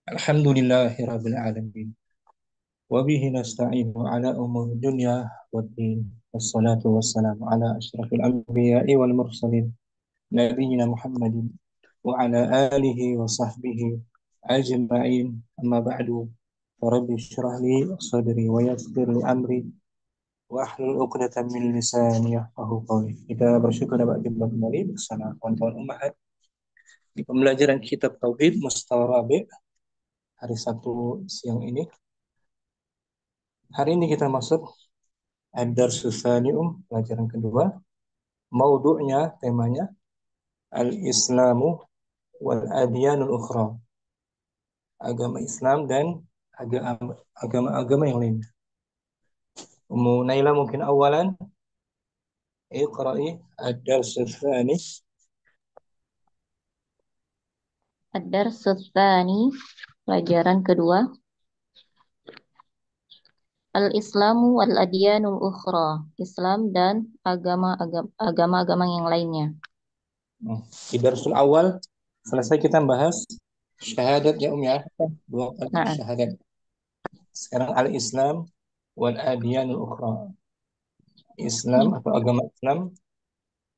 Alhamdulillahirabbil alamin. Wa bihi nasta'inu ala umuri dunya waddin. Wassalatu wassalamu ala asyrafil anbiya'i wal mursalin nabiyyina Muhammadin wa ala alihi wa sahbihi ajma'in. Amma ba'du. Rabbi shrah li sadri wa yassir li amri wa ahlul 'uqdatam min lisani yafqahu qawli. Kita bersyukur dapat jumpa kembali bersama kawan-kawan Ummahat di pembelajaran kitab Tauhid Mustawa Rabi' hari Sabtu siang ini. Hari ini kita masuk Ad-Darsus Tsani'um, pelajaran kedua. Maudu'nya, temanya Al-Islamu wal Adyanul Ukhra. Agama Islam dan agama-agama yang lain. Ummu Naila mungkin awalan Iqra'i Ad-Darsus Tsani. Ad-Darsus Tsani, pelajaran kedua. Al-Islamu wal adyanul ukhra, Islam dan agama-agama yang lainnya. Di Darsul awal selesai kita bahas syahadat ya ya, dua kali Nah, syahadat. Sekarang Al-Islam wal Adyanul Ukhra. Islam atau agama Islam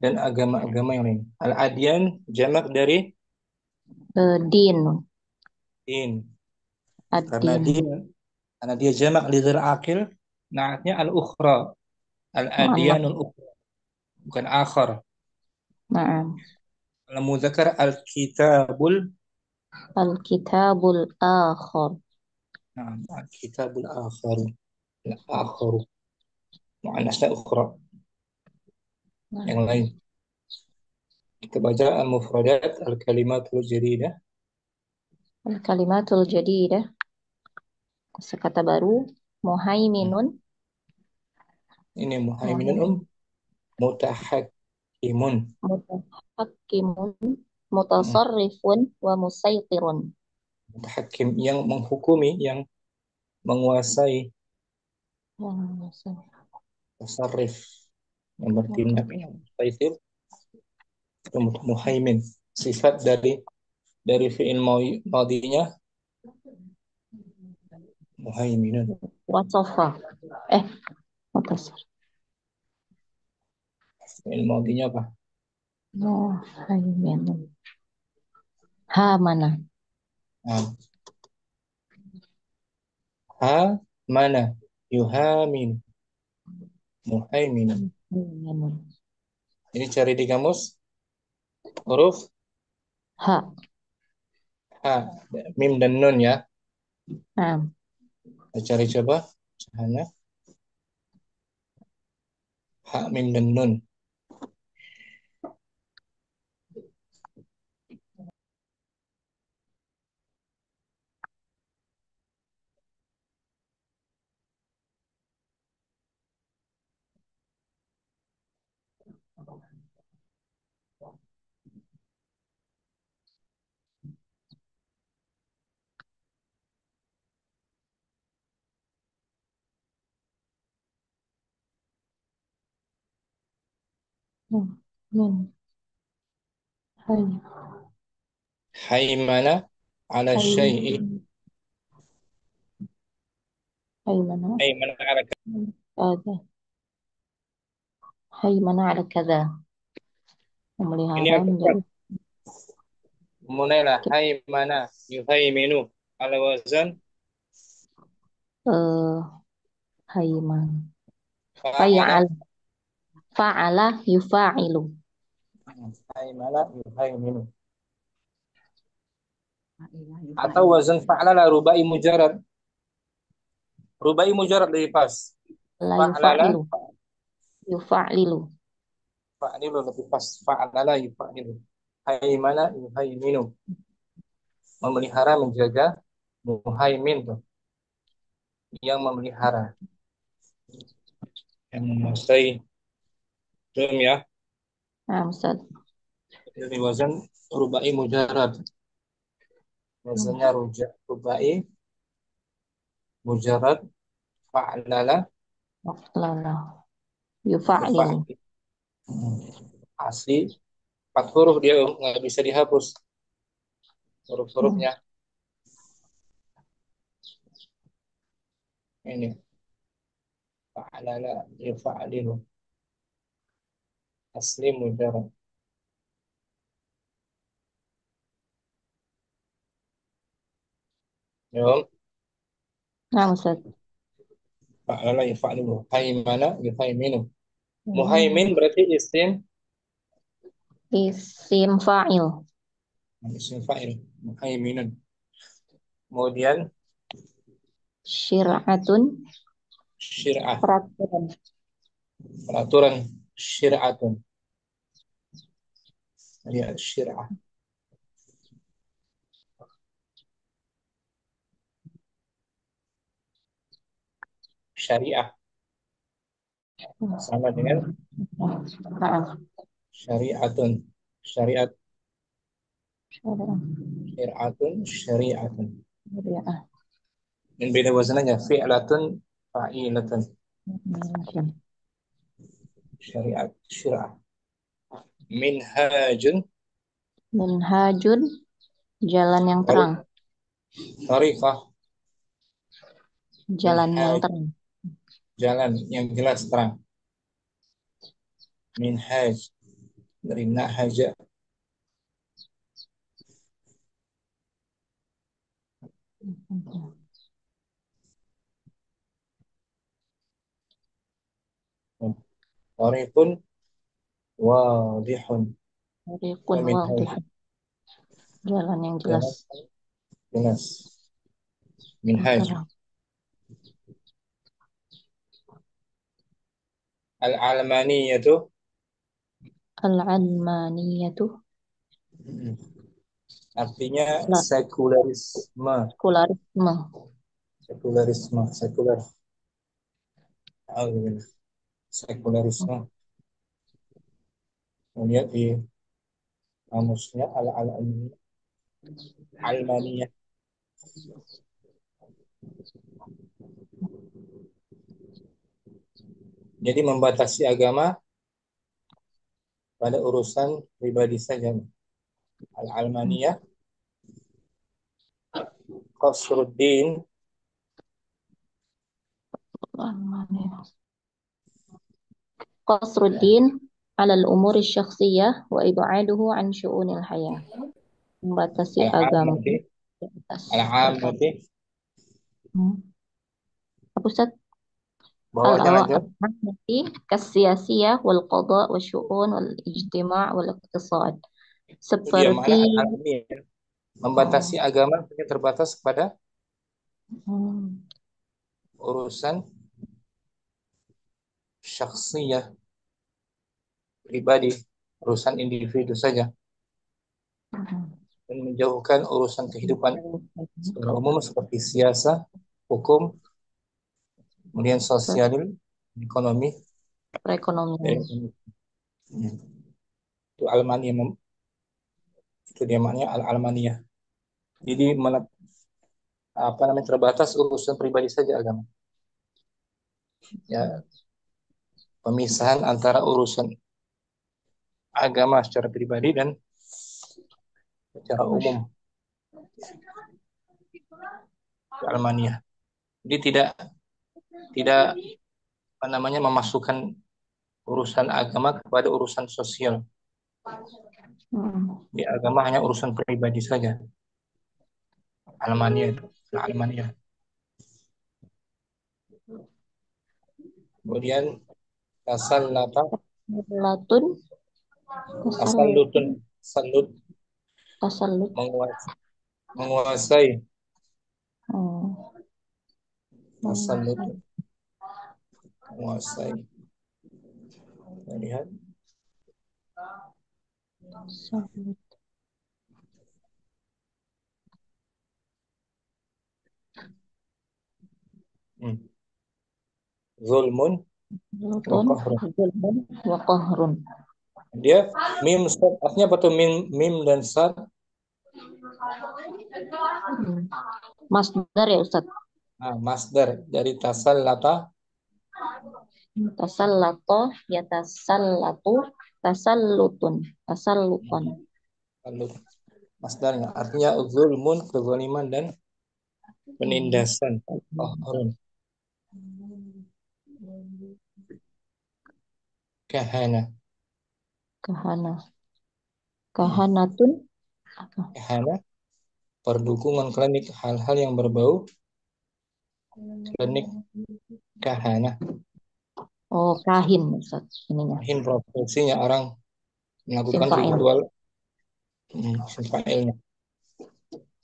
dan agama-agama yang lain. Al-adyan jamak dari din, din. Karena ad-din. din, karena dia jamak lidhil akil, naatnya al-ukhra. Mu'annas. Al-adyanul ukhra, bukan akhar. Nah, Kalau muzakkar al-kitabul, al-kitabul akhar. nah, al-kitabul akhar. Al-akharu. Mu'annasnya ukhra, yang Nah, lain. Kita baca al-mufradat al-kalimatul jadidah. al-kalimatul jadidah, kata baru, muhaiminun, Ini muhaiminun muhaimin, mutahakkimun. mutahakkimun, Hmm. mutasarrifun, wa musaitirun. Mutahakkim yang menghukumi, yang menguasai. Tasarrif yang bertindak, yang musaitir. Itu muhaimin, sifat dari fi'il madinya muhaiminun. Wasofa. Mutasarrif. Fi'il madinya apa? Muhaiminun. Ha mana? Nah, ha mana yuhamin muhaiminun. Muhaiminun. Ini cari di kamus huruf Ha. ha, mim dan nun ya. Nah, Kita cari coba cahaya ha, mim dan nun. min. Hai. Haimana ala Hai. syai'i. Hai mana? Haimana ala, Ada. Hai mana ada kada. ini Memelihara yang tepat. menjadi Mulailah haimana yuhaiminu ala wazan eh hai mana. fa'ala. Fa'ala. Fa'ala yufa'ilu. Haimana yuhaiminu. Atau wazan fa'ala la rubai mujarad. Rubai mujarad lebih pas. La Fa'lala yufa'ilu. Yufa'ilu. fa'lilu lebih pas. Fa'lala yufa'ilu. Haimana yuhaiminu. Memelihara, menjaga. Muhaimin tuh, yang memelihara, yang menguasai. Belum ya. Nah, Ustaz. Dari wazan rubai mujarad. Wazannya rubai mujarad. Fa'lala Lala. Yufa'ilu. yufa'ilu. Asli 4 huruf dia nggak bisa dihapus Hmm. huruf-hurufnya. Ini fa'alala yufa'alilu asli mujarab. Yom Nah, Ustaz. fa'alala yufa'alilu haimana yuhaiminu. Hmm. Muhaimin berarti isim Isim fa'il. isim fa'il muhaiminun. Kemudian Syir'atun. syir'ah Peraturan. peraturan syir'atun. Ya syir'ah syariah sama dengan Nah, syariatun. Syariat syariah. syir'atun syari'atun. Syariah. Dan beda wazannya fi'latun fa'ilatun. Hmm. Syariat syir'ah. Minhajun Minhajun. Jalan yang terang. tariqah. Jalan yang Minhaj terang. jalan yang jelas terang. Minhaj dari nahaja. Tariqun wadihun. Tariqun Wa minhaj wadih. Jalan yang jelas. jalan jelas. Yang Minhaj terang. al-almaniyatu. Al-Almaniyatu. Artinya La. sekularisme. Sekularisme. Sekularisme sekuler. Alhamdulillah. Sekularisme. Lihat di kamusnya Almaniyah. Jadi membatasi agama pada urusan pribadi saja. Al-Almaniyah Qasruddin Al-Almaniyah. Qasruddin alal umuri syakhsiyah wa ib'aduhu an syu'unil hayah. Membatasi agama Al-Amati di atas perkara. Al-Amati Hmm. Apa Ustaz? bahwa Al-awa jalan-jalan al-ahmati kasiyasiyah wal qada wa syu'un wal ijtima' wal iqtisad. itu dia makna Seperti Al-Almaniyah. Membatasi oh, agama hanya terbatas pada hmm, urusan syakhsiyah pribadi, urusan individu saja hmm, dan menjauhkan urusan kehidupan secara umum seperti siasa, hukum, kemudian sosial, ekonomi, perekonomian. dan itu Almaniyah itu dia maknanya Al-Almaniyah. Jadi apa namanya terbatas urusan pribadi saja agama. Ya, pemisahan antara urusan agama secara pribadi dan secara umum di Almaniyah. Jadi tidak tidak apa namanya memasukkan urusan agama kepada urusan sosial. Hmm. Di agama hanya urusan pribadi saja. Almaniyah itu, Almaniyah. Kemudian tasallata, Latun tasallutun, tasallutun salut tasallut. menguasai, Oh, tasallutun menguasai. menguasai. Kita lihat. Tasallut. Hmm. Zulmun wa Lutun qahrun. zulmun wa qahrun. Dia mim sad artinya apa tuh mim mim dan sad Hmm. Masdar ya Ustaz. masdar dari tasallata Tasallato ya tasallatu tasallutun tasalluton. tasallut masdarnya artinya zulmun kezaliman dan Hmm. penindasan qahrun Kahana. Kahana. Hmm. Kahanatun apa? Kahana, perdukungan klinik hal-hal yang berbau klinik kahana. Oh, kahin Ustaz ininya. Kahin profesinya orang Isim melakukan fa'il. ritual isim fa'ilnya.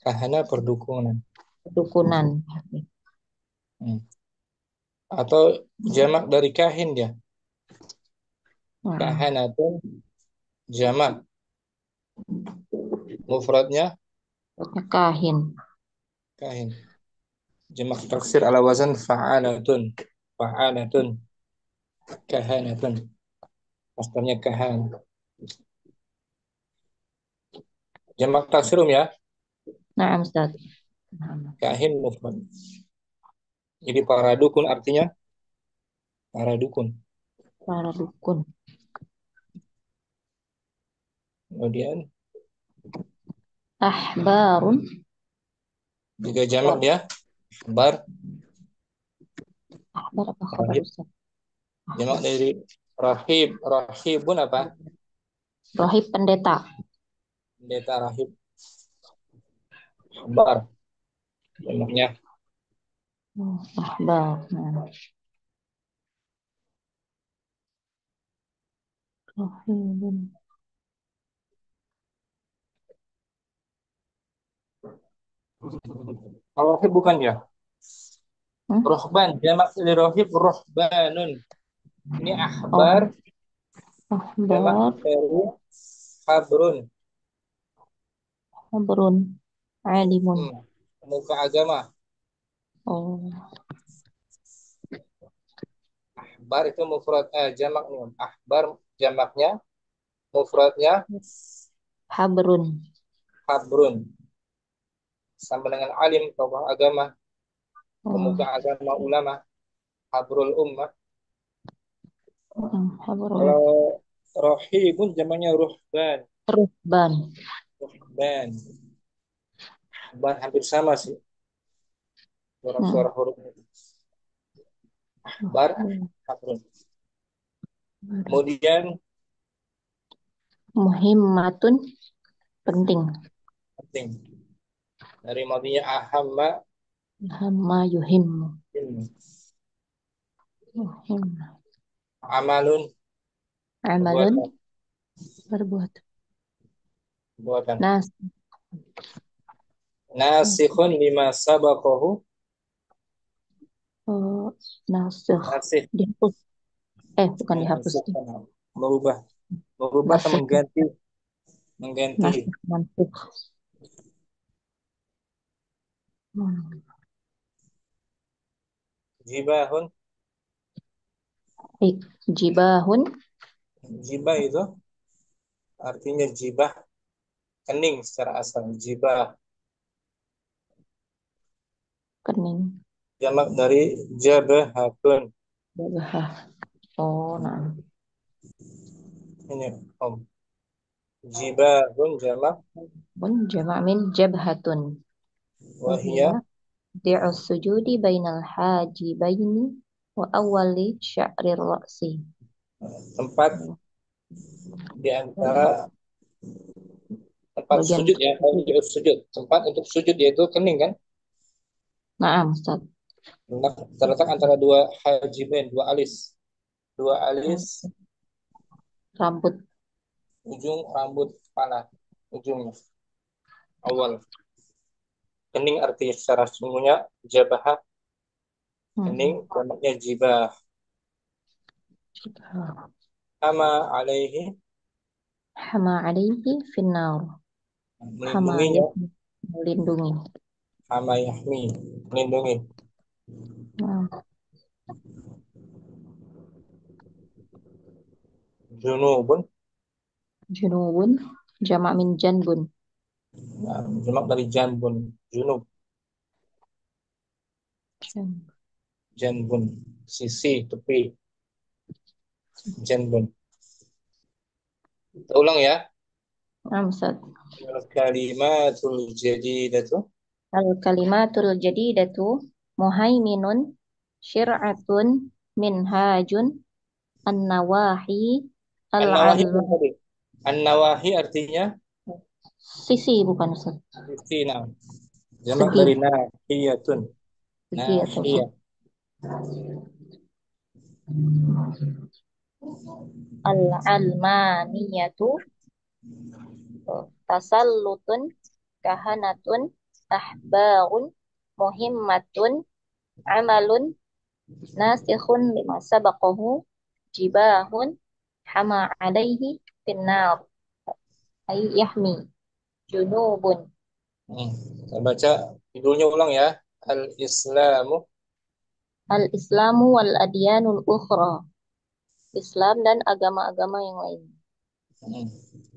Kahana perdukunan. Dukunan. Hmm. Atau jamak dari kahin dia. Hmm. Kahanatun jamak. Mufradnya Kahin. kahin. Jamak taksir ala wazan fa'alatun. Fa'alatun. Kahanatun. Masdarnya kahan. Jamak taksirum ya. Nah, Ustaz. Nah, Kahin mufrad. Jadi para dukun artinya para dukun. para dukun. Kemudian Ahbarun. juga jamak dia bar Ahbar apa khabar rahib. Ustaz? Jamak Ahbar. dari rahib. Rahibun apa? Rohib pendeta. Pendeta rahib. Bar jamaknya. Oh, ahbar. Nah, rohibun. Kalau rahib bukan ya. Hmm? Rohban jamak dari rahib rohbanun. Ini ahbar Oh, jamak ahbar. dari habrun. Habrun. Alimun. Pemuka agama. Oh, Ahbar itu mufrad jamak nih. Ahbar jamaknya mufradnya habrun. habrun. Sama dengan alim tokoh agama, pemuka Oh, agama ulama, habrul ummah. habrun. Kalau rohibun jamaknya ruhban. Ruhban. Ruhban. Ban hampir sama sih Hmm. suara-suara hurufnya. Bar, habrun. Kemudian Muhimmatun. Penting. penting dari madinya ahamma Hamma yuhimmu. ilmu. Muhim. Amalun Amalun. perbuatan. Berbuat. Perbuatan. Nas. Nasikhun lima sabaqahu. Oh, nasikh. Nasikh. Dihapus. Bukan dihapus. Nasikh merubah, merubah atau Nasikh. mengganti, mengganti. Nasikh. Mansukh. Hmm. Jibahun. Baik. Jibahun. Jibah itu artinya jibah kening secara asal. Jibah Kening. jamak dari jabahatun. Jabahah. Oh, nah. Ini om. Jibahun jamak Bun jama' min jabhatun. wahia Wahia di'us sujudi bainal hajibaini wa awali sya'rir ra'si. tempat di antara tempat Bagian sujud ya, kalau sujud, tempat untuk sujud yaitu kening kan, Naam, Ustaz. terletak antara dua hajibain, dua alis Rambut. ujung rambut kepala, ujungnya awal. Kening artinya secara sungguhnya jabah kening, Hmm. jamaknya jibah. Sama alaihi Hama alaihi finnar. Hamayah melindunginya, melindungi. sama yahmi melindungi. Nah, Junubun, junubun jama' min janbun. nah, jamak dari janbun. Junub, Jan- janbun sisi tepi, janbun. Kita ulang ya. Naam, Ustaz. Kalimatul jadidatu Al kalimatul jadidatu muhaiminun syir'atun minhajun An-nawahi An-nawahi al-alma. itu tadi. An-nawahi artinya Sisi bukan Ustaz. sisi. Nah, jamak Segi. dari nahiyatun. Segi atau Nahiyah. al-almaniyatu tasallutun kahanatun ahbarun muhimmatun amalun nasikhun lima sabaqahu jibahun hama alaihi finnar ay yahmi junubun. Saya baca judulnya ulang ya. Al-Islamu. Al-Islamu wal adyanul ukhra. Islam dan agama-agama yang lain. Hmm.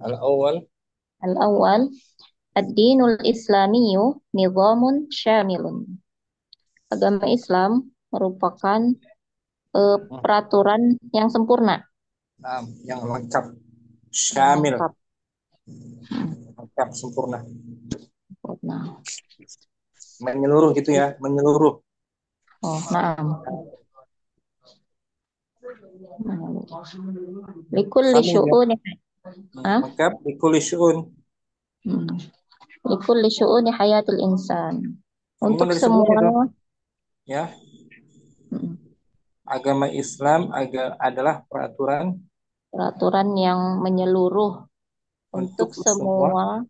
Al-awwal. Al-awwal ad-dinul islamiyyu nizamun syamilun. Agama Islam merupakan Hmm. peraturan yang sempurna, Nah, yang lengkap. Syamil. lengkap. Lengkap, sempurna. Nah, Menyeluruh gitu ya. Menyeluruh. oh, nah. Likulli Sambung ya. syu'uni, ah? Lengkap. Likulli syu'un. Hmm. Likulli syu'uni hayatil insan. Sambungan Untuk dari sebelumnya semua dong. Ya. hmm, Agama Islam adalah peraturan peraturan yang menyeluruh untuk untuk semua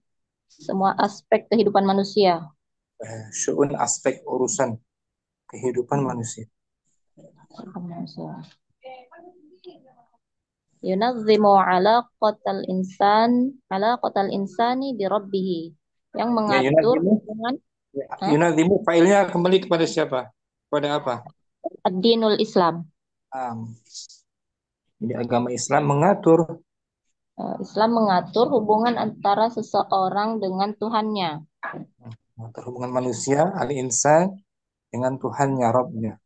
semua aspek kehidupan manusia. syu'un, aspek urusan kehidupan Hmm, manusia. kehidupan manusia. Yunazzimu alaqatal insani bi rabbih, yang Ya, mengatur yunazimu. hubungan Ya, eh, yunazimu failnya kembali kepada siapa? Kepada apa? ad-dinul Islam. Um, jadi agama Islam mengatur Islam mengatur hubungan antara seseorang dengan Tuhannya. mengatur hubungan manusia, al-insan dengan Tuhannya, Rabbnya.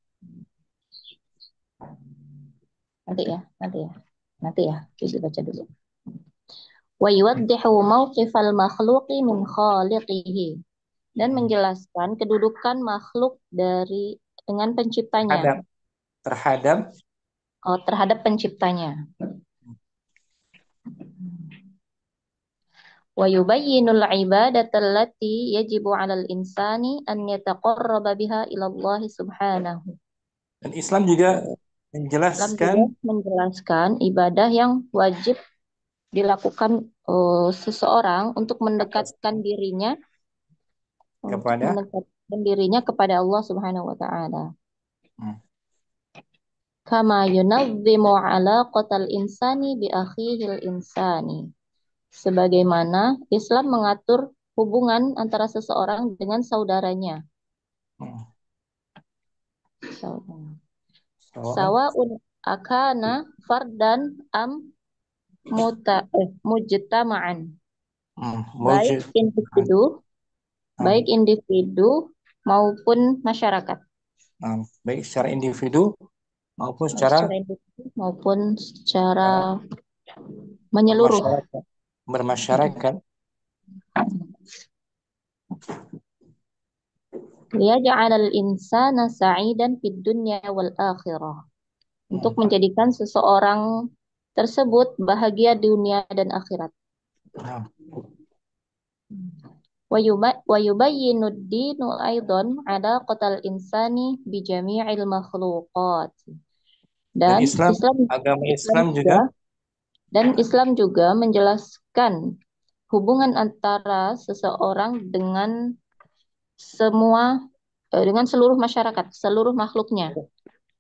Nanti ya, nanti ya, nanti ya. Jadi baca dulu. Wa yuwaddihu mawqifal makhluqi min khaliqihi, dan menjelaskan kedudukan makhluk dengan penciptanya, Terhadap terhadap terhadap penciptanya. Wa yubayyinul ibadata allati yajibu 'alal insani an yataqarraba biha ila Allah subhanahu. dan Islam juga Islam juga menjelaskan menjelaskan ibadah yang wajib dilakukan seseorang atas untuk kepada mendekatkan dirinya kepada Allah Subhanahu wa taala. hmm, Kama yunazzimu alaqatal insani bi akhihil insani. Sebagaimana Islam mengatur hubungan antara seseorang dengan saudaranya. hmm, soal Sawaun akana fardan am mujtama'an. Baik mujib individu, baik hmm, individu maupun masyarakat. baik secara individu maupun Baik secara secara individu maupun secara uh, menyeluruh. bermasyarakat bermasyarakat. Liyaj'alal insana sa'idan fid dunya wal akhirah. Untuk Hmm. menjadikan seseorang tersebut bahagia di dunia dan akhirat. Nah, Wa yubayyinu ad-dinu aidan alaqatal insani bi jami'il makhluqat. dan Dan Islam, Islam agama Islam Islam juga juga Islam juga menjelaskan hubungan antara seseorang semua dengan seluruh masyarakat, seluruh makhluknya.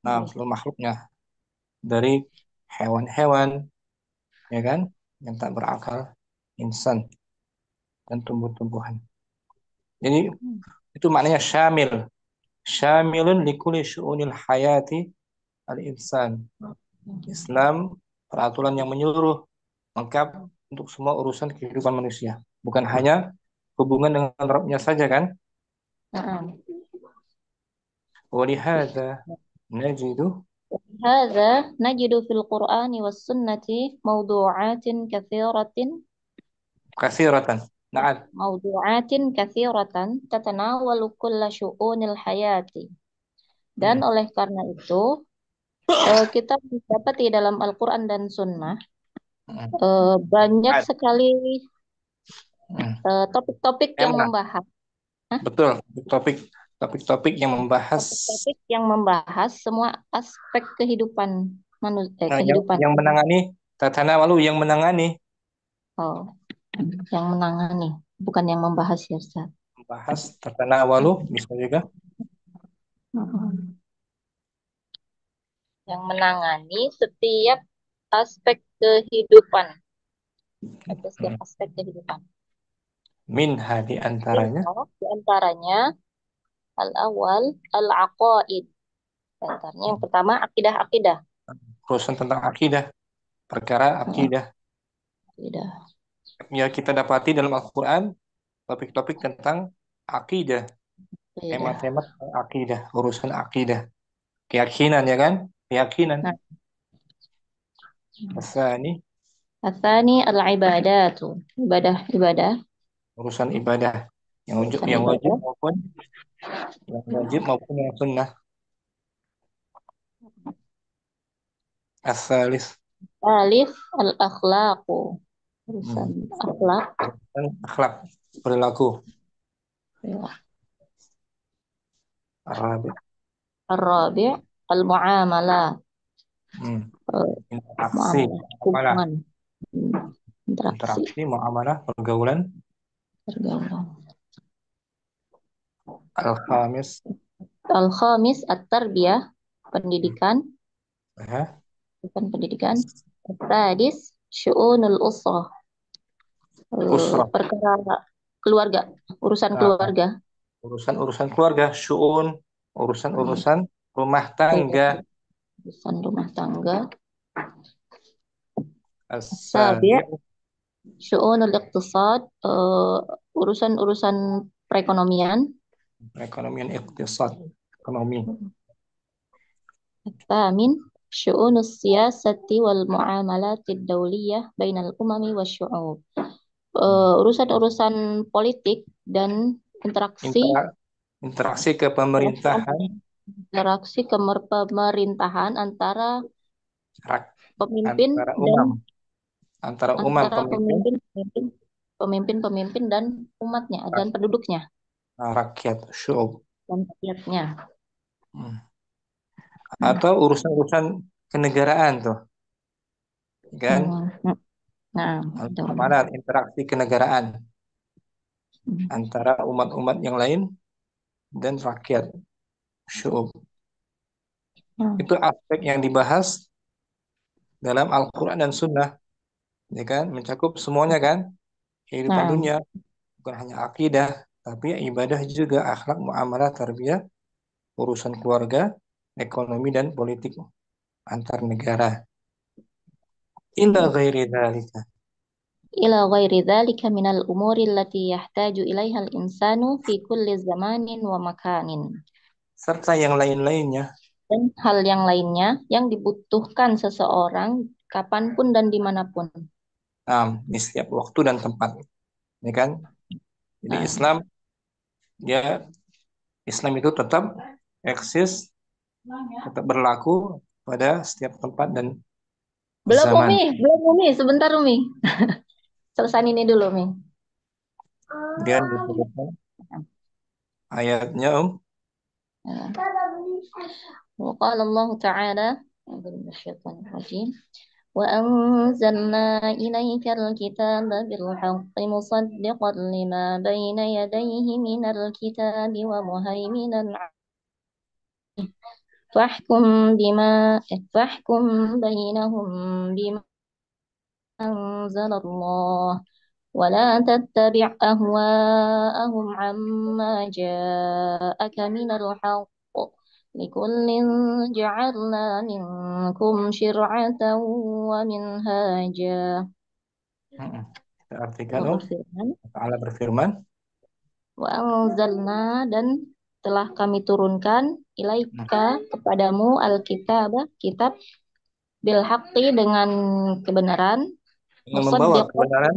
seluruh makhluknya dari hewan-hewan ya kan yang tak berakal, insan dan tumbuh-tumbuhan. Jadi itu maknanya syamil. Syamilun likulli syu'unil hayati al-insan. Islam peraturan yang menyeluruh, lengkap untuk semua urusan kehidupan manusia. Bukan hanya hubungan dengan Rabbnya saja kan? Nah, Walihada najidu هذا نجد في القرآن والسنة موضوعات كثيرة kasiratan. Na'am. موضوعات كثيرة تتناول كل شؤون الحياة. Dan Hmm. oleh karena itu Kita mendapati dalam Al-Quran dan Sunnah Hmm. banyak Ad. sekali Hmm. topik-topik Yang yang mana? membahas. Hah? Betul, topik-topik yang membahas. Topik-topik yang membahas semua aspek kehidupan manusia, Nah, kehidupan. yang menangani Tatana Walu yang menangani Oh, yang menangani, bukan yang membahas ya, Ustaz. membahas Tatana Walu bisa juga. Mm-mm. Yang menangani setiap aspek kehidupan atau setiap Hmm. aspek kehidupan. Minha di antaranya Di antaranya al-awwal al-aqaid. Di antaranya yang pertama akidah-akidah. urusan tentang akidah, perkara Mm, akidah. Akidah. Ya kita dapati dalam Al-Quran topik-topik tentang akidah, Akidah. tema-tema tentang akidah, urusan akidah, keyakinan ya kan, keyakinan. Nah, Asani Atsani al-ibadatu. Ibadah-ibadah, urusan ibadah urusan yang wajib ibadah. maupun yang sunnah. Asalis Alif al-akhlaqu. Urusan hmm. akhlak. Urusan akhlak perilaku. Ya. Arabi Ar-rabi' al-muamalah. hmm. Eh, Interaksi, Muamalah. muamalah, Hubungan. Interaksi. interaksi, muamalah, pergaulan. Pergaulan. Al-Khamis Al-khamis at-tarbiyah. Pendidikan. ya. Bukan pendidikan. Tadis syu'unul usrah. Usrah. Perkara keluarga. Urusan Nah, keluarga. urusan-urusan keluarga, syu'un, Hmm. urusan-urusan rumah Iya, tangga. urusan rumah tangga. As-sabi' Sabi' syu'unul iqtisad. Urusan-urusan perekonomian. perekonomian iktisad, ekonomi. Thamin syu'unus siyasati wal muamalatid dawliyah bainal umami wasyu'ub. Hmm. Urusan-urusan politik dan interaksi Intera- interaksi ke pemerintahan, pemerintahan antara rak- pemimpin antara dan umam, antara umam antara pemimpin, pemimpin dan umatnya dan penduduknya rakyat, syu'ub. dan rakyatnya. Hmm. Hmm. Atau urusan-urusan kenegaraan tuh, kan? Hmm. Nah, betul. Amalan interaksi kenegaraan Hmm. antara umat-umat yang lain dan rakyat, syu'ub. Hmm. Itu aspek yang dibahas dalam Al-Quran dan Sunnah, ya kan? Mencakup semuanya kan? Kehidupan Nah, dunia, bukan hanya akidah, tapi ibadah juga, akhlak, muamalah, tarbiyah, urusan keluarga, ekonomi dan politik antar negara. Ila ghairi dzalika. ila ghairi dzalika minal umuri allati yahtaju ilaiha al-insanu fi kulli zamanin wa makanin. Serta yang lain-lainnya. Dan hal yang lainnya yang dibutuhkan seseorang kapanpun dan dimanapun. Nah, di setiap waktu dan tempat, ya kan? Jadi Nah, ya Islam itu tetap eksis, tetap berlaku pada setiap tempat dan belum zaman. Umi, belum Umi, sebentar Umi. Selesain ini dulu Umi. Kemudian disebutkan ayatnya وقال الله تعالى أعوذ بالله من الشيطان الرجيم وأنزلنا إليك الكتاب بالحق مصدقا لما بين يديه من الكتاب ومهيمنا فاحكم بما فاحكم بينهم بما أنزل الله ولا تتبع أهواءهم عما جاءك من الحق لكل جعلنا منكم شرعة ومنهاجا. kita artikan Allah berfirman, Allah berfirman wa anzalna dan telah kami turunkan ilaika kepadamu alkitab kitab bil haqqi dengan kebenaran dengan membawa musaddiqan kebenaran,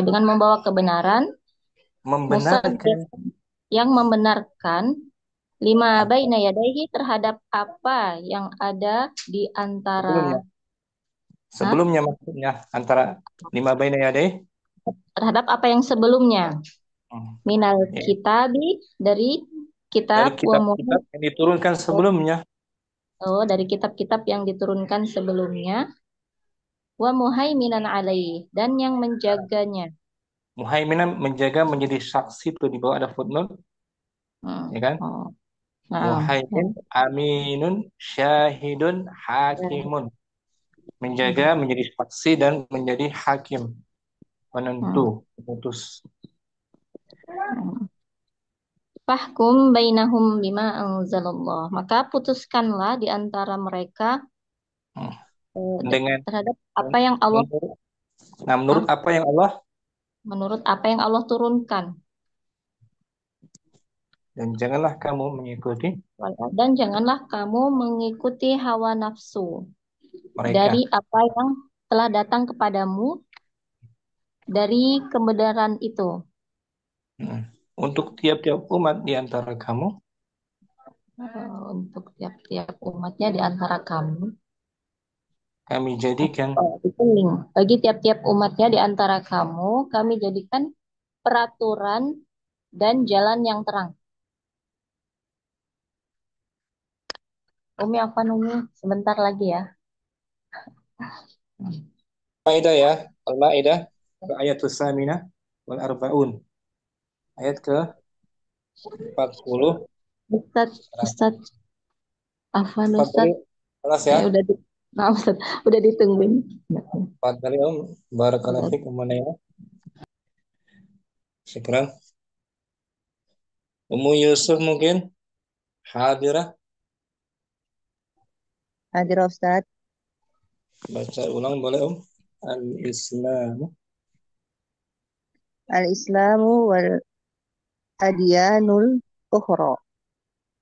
dengan membawa kebenaran membenarkan musaddiq yang membenarkan lima Apa baina yadayhi terhadap apa yang ada di antara, sebelumnya? Hah? Sebelumnya maksudnya antara lima baina yadayh. Terhadap apa yang sebelumnya, Hmm. minal Ya, kitabi, dari dari kitab, wa kitab-kitab yang diturunkan sebelumnya. oh, dari kitab-kitab yang diturunkan sebelumnya, wa muhaiminan alaih, dan yang menjaganya. Muhaiminan menjaga menjadi saksi itu di bawah ada footnote, Hmm. ya kan? Oh. Nah, Muhaimin, aminun, syahidun, hakimun. Menjaga menjadi saksi dan menjadi hakim, hmm. penentu, pemutus. Fahkum bainahum bima anzalallah. Maka putuskanlah di antara mereka Hmm. eh, Dengan terhadap apa yang Allah, menurut, nah, menurut apa yang Allah, menurut apa yang Allah turunkan. dan janganlah kamu mengikuti Dan janganlah kamu mengikuti hawa nafsu dari mereka. apa yang telah datang kepadamu dari kebenaran itu. Hmm. Untuk tiap-tiap umat di antara kamu, Untuk tiap-tiap umatnya di antara kamu. kami jadikan Itu link. Bagi tiap-tiap umatnya di antara kamu, kami jadikan peraturan dan jalan yang terang. Umi apa Umi? Sebentar lagi ya. Maidah ya, Al-Maidah ayat Tsaminah wal Arbaun, ayat ke 40. Ustadz Afwan Fadli, Ustadz, kelas ya. udah di, nah, Ustadz, udah ditungguin. Fadli Om, barakallahu Udah. fikum mana ya. Syukran. Ummu Yusuf mungkin hadirah, Hadir Ustaz. baca ulang boleh Om. Al-Islam, Al-Islamu wal adyanul ukhra.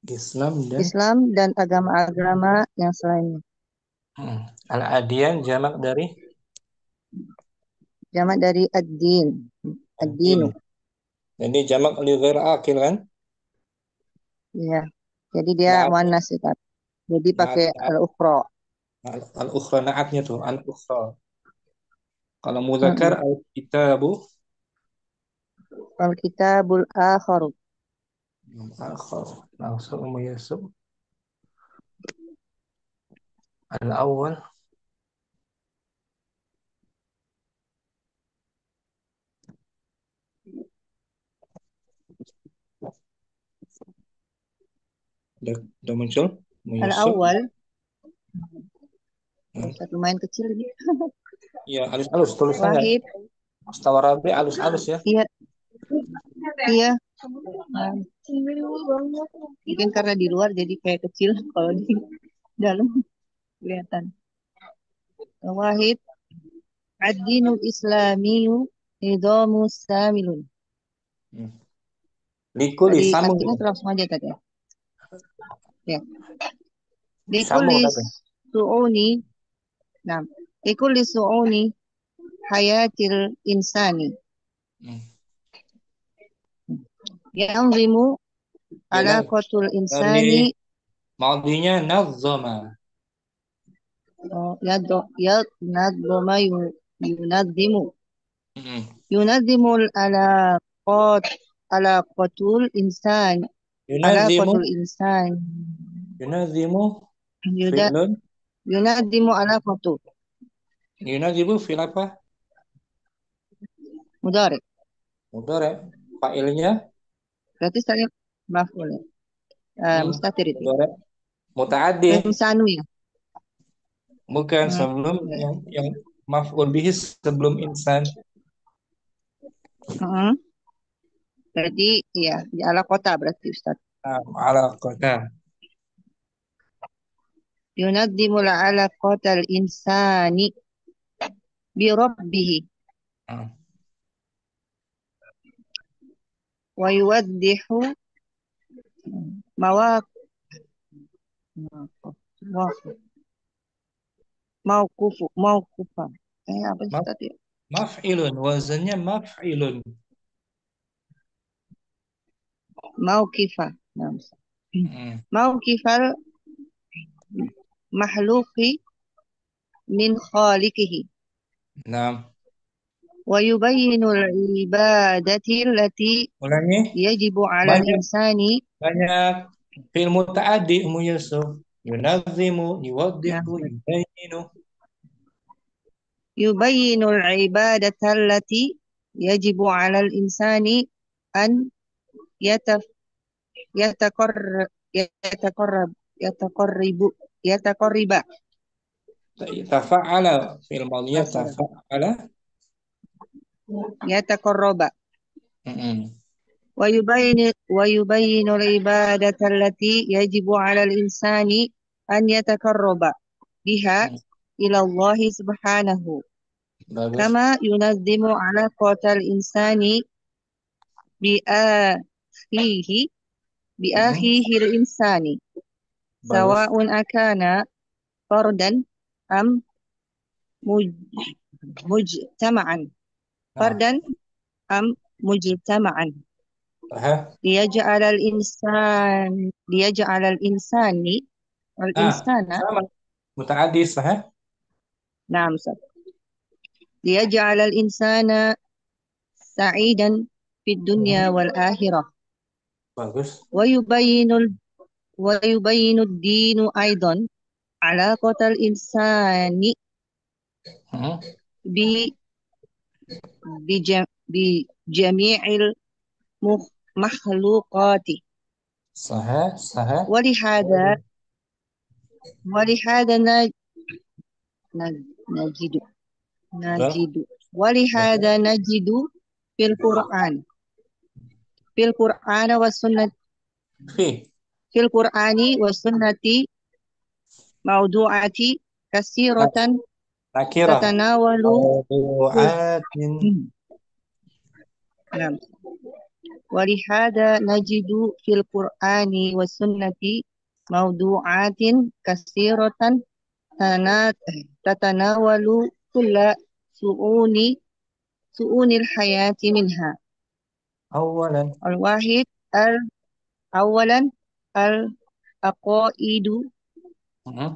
Islam dan Islam dan agama-agama yang selainnya. Al-Adiyan jamak dari Jamak dari ad-din. ad-din. Ad-dinu. Jadi jamak li ghair akil kan? Ya. Jadi dia Naatnya, muannas Ustaz. Jadi naat, pakai naat, al-ukhra. al-ukhra naatnya tuh, al-ukhra. Kalau muzakkar Mm-mm. al-kitabu, Wal kitabul akharu. akhar. Langsung Ummu Yusuf. Al-awwal, udah muncul Ummu Yusuf. Al-awwal. Hmm. Ustaz lumayan kecil ini. Iya, alus-alus tulisannya. Wahid. Mustawarabi alus-alus ya. Iya. Iya. Mungkin karena di luar jadi kayak kecil. Kalau di dalam kelihatan. Wahid. Ad-dinul islamiyu nidamu samilun. Hmm. Likuli Tadi sambung artinya gitu. langsung aja tadi ya. Ya. Sambung Likulli tapi. su'uni, nah, likulli su'uni hayatil insani. Hmm. Yanzimu Ya ala nah, qatul dari insani maudinya nazama. yad nadhama yunadhimu. Hmm. Yunadhimu ala qat ala qatul insan ala Yunazimu, qatul insan yunazimu yuda fi'lun, yunadhimu ala qatul yunazimu fi'l apa? mudhari. Mudhari. Fa'ilnya Berarti saya maf'ul ya. Mustatir itu. mudhari mutaaddi. Insanu ya. Bukan sebelum Ya. yang maf'ul bihi sebelum insan. Heeh. Berarti ya di ala kota berarti Ustaz. Nah, ala qada. Yunadzimul ala qatal insani bi rabbih Hmm. wa yuwaddihu mawaq mauqufa. Apa sih Maf, tadi? maf'ilun, wazannya maf'ilun. Mauqifa. Nah, Mm. موقف المخلوق من خالقه Nah, ويبين العبادة التي ulangi. يجب على Banyak الإنسان. banyak fi'il muta'addi Ummu Yusuf. Yunazimu, نعم. yuwaddihu, yubayinu. يبين العبادة التي يجب على الإنسان أن يتف يتقرب يتقرب يتقرب يتقرب Tafa'ala fi'il madhiyah مثلا tafa'ala. يتقرب Mm-mm. ويبين العبادة التي يجب على الإنسان أن يتقرب بها Mm. إلى الله سبحانه Bagus. كما ينظم علاقة الإنسان بأخيه Mm-mm. بأخيه الإنسان Bagus. سواء أكان فردا أم مج- مجتمعا Nah, فردا أم مجتمعا sahih. ليجعل الإنسان Nah, الإنسان sama. Muta'addi sahih. نعم صح. ليجعل الإنسان سعيدا في الدنيا Mm. والآخرة Bagus. ويبين ويبين الدين أيضا علاقة الإنسان Mm. ب- بجميع المخلوقات Sahih, sahih. ولهذا Bagus. ولهذا نجد Betul. نجد Betul. ولهذا نجد في القرآن في القرآن والسنة Fi. في القرآن والسنة موضوعات كثيرة Nakirah. تتناول كل. Mawdu'atin. نعم. ولهذا نجد في القرآن والسنة موضوعات كثيرة تتناول كل شؤون شؤون الحياة منها Awalan. الواحد أولا العقائد Mm.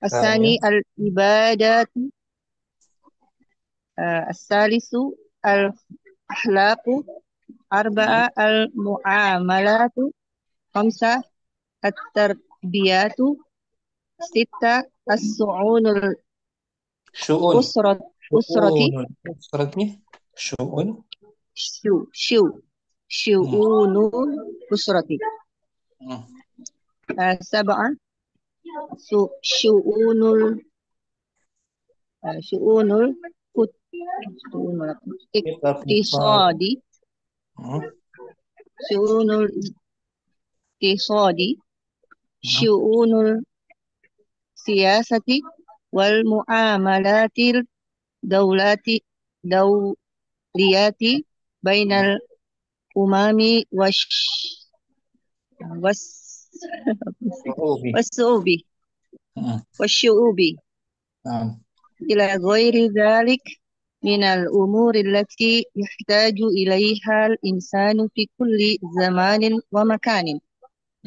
الثاني Thaniyan. العبادات الثالث الأخلاق Mm. أربعة المعاملات خمسة التربيات ستة الشؤون Syu'un. أسرة Syu'unul usrati. Syu'un. شو شو Mm. شؤون أسرة Mm. سبعة شؤون شؤون شؤون Kita fisal. الاقتصاد Mm. شؤون الاقتصاد Mm. شؤون السياسة والمعاملات الدولات دوليات بين Mm. الأمم والس- Syu'ubi. والشعوب Mm. والشعوب Nah. إلى غير ذلك من الأمور التي يحتاج إليها الإنسان في كل زمان ومكان.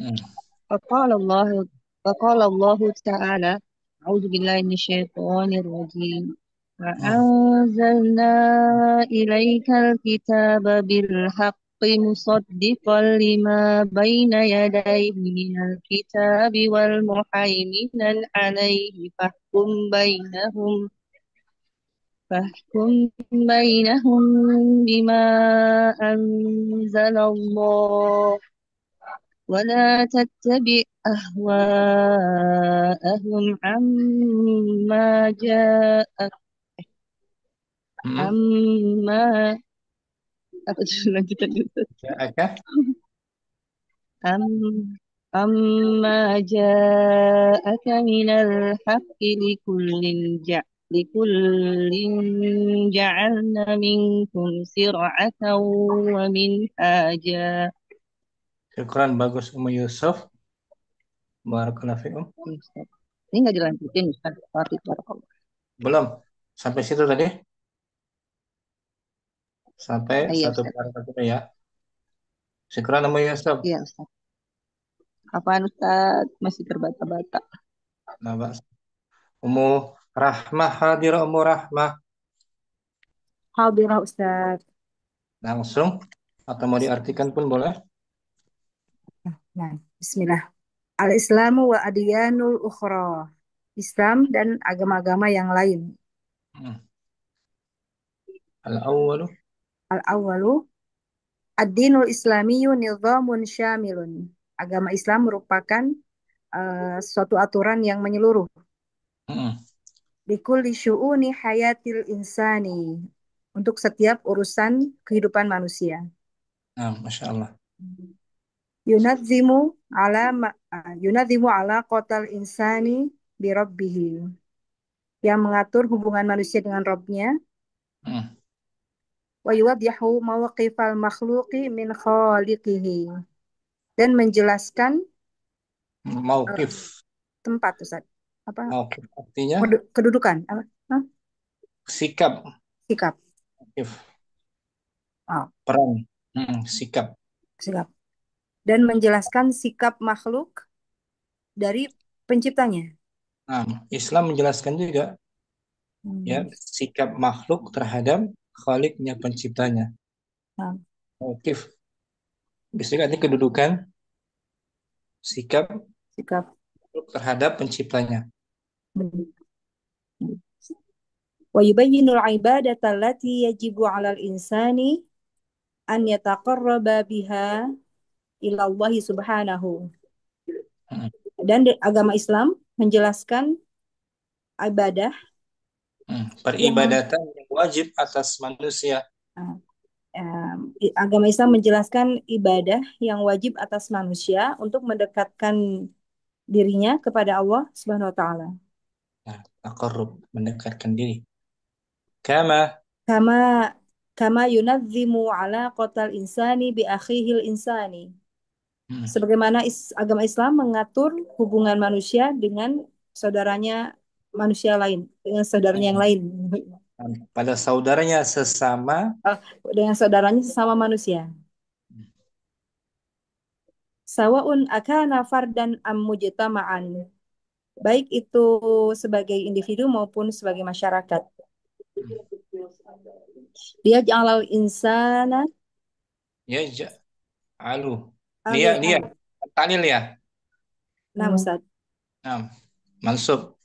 Mm. فقال الله فقال الله تعالى أعوذ بالله من الشيطان الرجيم Mm. وأنزلنا إليك الكتاب بالحق مصدقا لما بين يديه من الكتاب والمهيمنا عليه فاحكم بينهم بما أنزل الله ولا تتبع أهواءهم Mm. عما lanjutan dulu. Ja'aka. عم عما جاءك من الحق لكل جعلنا منكم شرعة ومنهاجا. Syukran bagus Ummu Yusuf. Barakallahu fikum. Ini nggak dilanjutin, Ustaz. Barakallah. Belum. Sampai situ tadi. Sampai Iya, satu Ustaz. paragraf itu ya. Syukran Ummu Yusuf. Iya, Ustaz. Apaan Ustaz? Masih terbata-bata. Nah, Mbak. Ummu Rahmah hadir Ummu Rahmah. Hadirah Ustaz. Langsung atau mau diartikan pun boleh. Nah, Bismillah. Al-Islamu wa adyanul ukhra. Islam dan agama-agama yang lain. Hmm. Al-awwalu. Al-awwalu ad-dinul islamiyyu nizamun syamilun. Agama Islam merupakan suatu aturan yang menyeluruh. Hmm. Likulli syu'uni hayatil insani. Untuk setiap urusan kehidupan manusia. Nah, Masya Allah. Yunadzimu yunadzimu ala qatal insani bi rabbihi. Yang mengatur hubungan manusia dengan Rabb-nya. Hmm. Wa yuwaddihu mawqifal makhluqi min khaliqihi. Dan menjelaskan eh, Mauqif. tempat Ustaz. Apa Mauqif artinya kedudukan apa? Hah? sikap. Sikap. Mauqif. Oh, Peran. Sikap. sikap. Dan menjelaskan sikap makhluk dari penciptanya. Nah, Islam menjelaskan juga ya Hmm. sikap makhluk terhadap Khaliknya penciptanya. Nah, Mauqif bisa juga artinya kedudukan sikap sikap. makhluk terhadap penciptanya. Hmm. Wa yubayyinul ibadata allati yajibu 'alal insani an yataqarraba biha ila Allah subhanahu. Hmm. Dan agama Islam menjelaskan ibadah yang Peribadatan yang wajib atas manusia. uh, agama Islam menjelaskan ibadah yang wajib atas manusia untuk mendekatkan dirinya kepada Allah Subhanahu wa taala. Nah, taqarrub, mendekatkan diri. Kama. Kama kama yunadzimu ala qatal insani bi akhihil insani. Hmm. Sebagaimana agama Islam mengatur hubungan manusia dengan saudaranya manusia lain, dengan saudaranya yang lain. Pada saudaranya sesama. Eh, dengan saudaranya sesama manusia. Sawaun akana fardan am mujtama'an. Baik itu sebagai individu maupun sebagai masyarakat. Dia jalal insana Ya, alu. Dia, ali dia. Talil ya. nah Ustaz. Nah, mansub.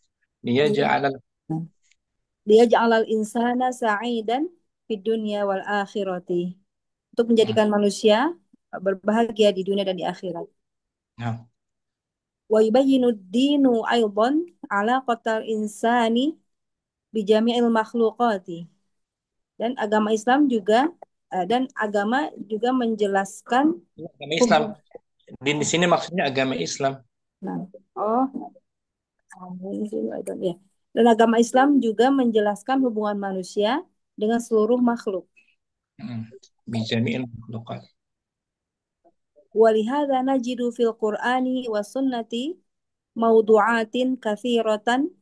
Dia Dia ja'alal. dia jalal insana sa'idan fid dunya wal akhirati. Untuk Hmm. menjadikan manusia berbahagia di dunia dan di akhirat. Nah, Wa yubayyinu dinu aidan ala qatal insani bi jami'il makhluqati. Dan agama juga menjelaskan agama Islam. hubung. Di sini maksudnya agama Islam. Nah, oh, ya. Dan agama Islam juga menjelaskan hubungan manusia dengan seluruh makhluk. Bijami'il makhluqat. Walihada najidu fil Qur'ani wa sunnati mawdu'atin kathiratan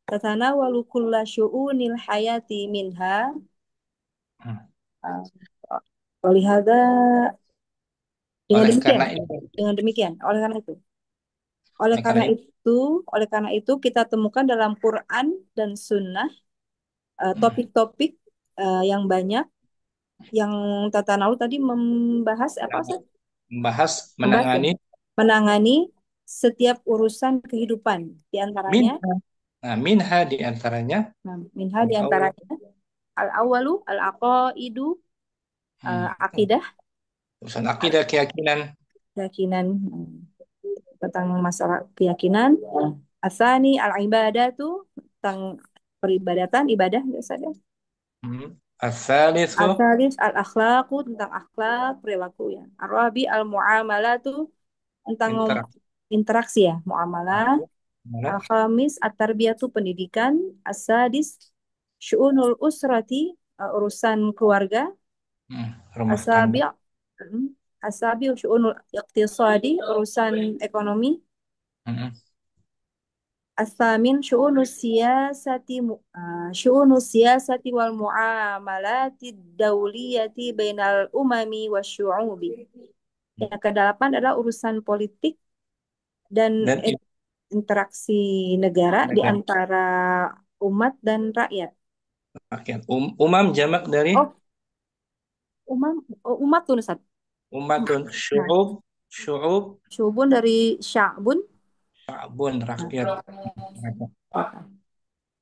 tatanawalu kulla syu'unil hayati minha. Hmm. Walihada dengan Oleh demikian, karena ini, dengan demikian, oleh karena itu. oleh karena ini, Oleh karena itu kita temukan dalam Quran dan Sunnah topik-topik yang banyak yang Tata Naul tadi membahas apa Ustaz? membahas, Membahas ya? menangani Menangani setiap urusan kehidupan di antaranya. minha. Nah, minha di antaranya Minha di al-awwal. antaranya al-awalu al-aqaidu Oh, akidah, urusan akidah, keyakinan. keyakinan tentang masalah keyakinan. Asani al-ibadatu tentang peribadatan, ibadah saja. Al-thalithu. Al-thalith al-akhlaqu tentang akhlak, perilaku ya. Ar-rabi al-muamalatu tentang Interaksi. interaksi ya, muamalah. Al-khamis at-tarbiyatu pendidikan. As-sadis syu'unul usrati urusan keluarga. Rumah tangga. Asabi' asabi syu'unul iqtisadi urusan ekonomi. Mm-mm. As-samin syu'unus siyasati wal muamalati dawliyati bainal umami wasyu'ubi. Yang kedelapan adalah urusan politik dan Dan interaksi negara di negara antara umat dan rakyat. rakyat. Umam jamak dari Oh, umam, oh, umat tuh Ustaz. umatun, Nah, syu'ub, syubun dari sya'bun. sya'bun, rakyat. Nah,